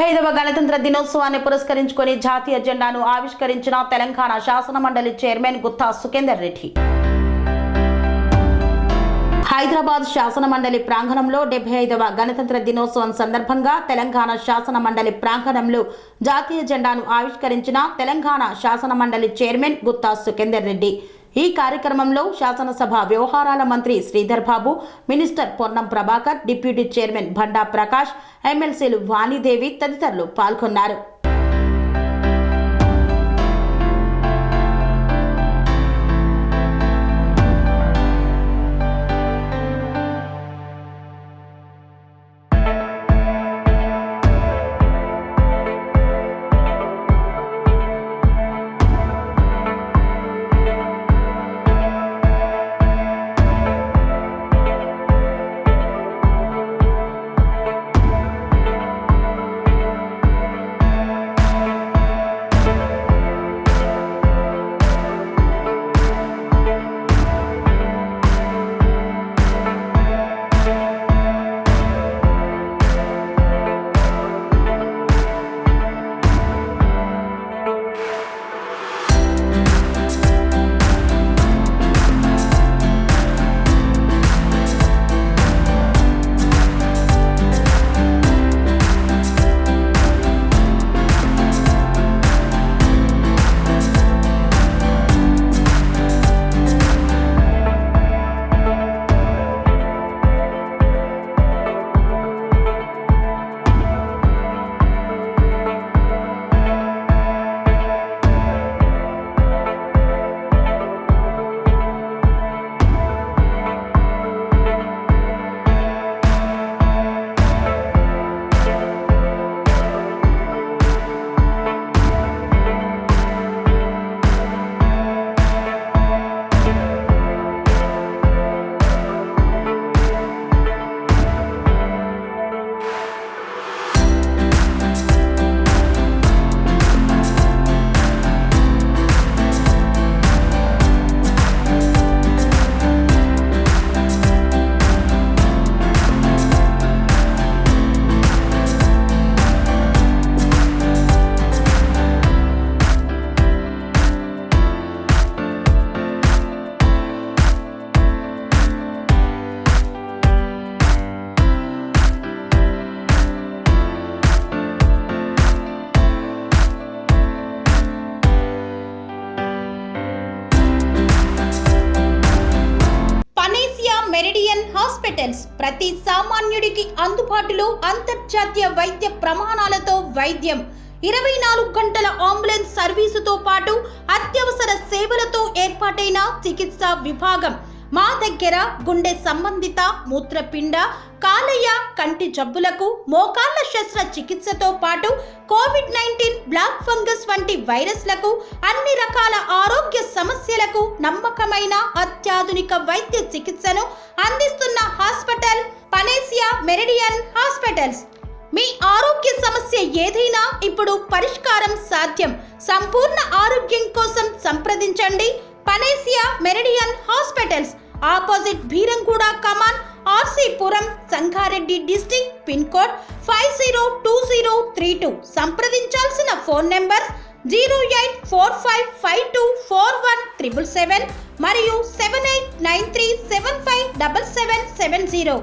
75వ గణతంత్ర దినోత్సవాన్ని పురస్కరించుకొని జాతీయ జెండాను ఆవిష్కరించిన తెలంగాణ శాసన మండలి చైర్మన్ గుత్తా సుఖేందర్ రెడ్డి. హైదరాబాద్ శాసన మండలి ప్రాంగణంలో 75వ గణతంత్ర దినోత్సవం సందర్భంగా తెలంగాణ శాసన మండలి ప్రాంగణంలో జాతీయ జెండాను ఆవిష్కరించిన తెలంగాణ శాసన మండలి చైర్మన్ గుత్తా సుఖేందర్ రెడ్డి. ఈ కార్యక్రమంలో శాసనసభ వ్యవహారాల మంత్రి Sridhar Babu, minister Ponnam Prabhakar, deputy chairman Banda Prakash, ఎమ్మెల్సీలు వాణిదేవి తదితరులు పాల్గొన్నారు. మెరిడియన్ హాస్పిటల్స్ ప్రతి సామాన్యుడికి అందుబాటులో అంతర్జాతీయ వైద్య ప్రమాణాలతో వైద్యం, 24 గంటల అంబులెన్స్ సర్వీసుతో పాటు అత్యవసర సేవలతో ఏర్పాటైన చికిత్సా విభాగం. మా దగ్గర గుండె సంబంధిత, మూత్రపిండ, కాలేయ, కంటి జబ్బులకు, మోకాళ్ల శస్త్ర చికిత్సతో పాటు కోవిడ్-19, బ్లాక్ ఫంగస్ వంటి వైరస్లకు, అన్ని రకాల ఆరోగ్య సమస్యలకు నమ్మకమైన అత్యాధునిక వైద్య చికిత్సను అందిస్తున్న హాస్పిటల్ పనేసియా మెరిడియన్ హాస్పిటల్స్. మీ ఆరోగ్య సమస్య ఏదైనా ఇప్పుడు పరిష్కారం సాధ్యం. సంపూర్ణ ఆరోగ్యం కోసం సంప్రదించండి Panacea Meridian hospitals, opposite Bheeramguda Kaman, RC Puram, Sangareddy district, pin code 502032. సంప్రదించాల్సిన ఫోన్ నెంబర్ 0845524177 మరియు 7893757770.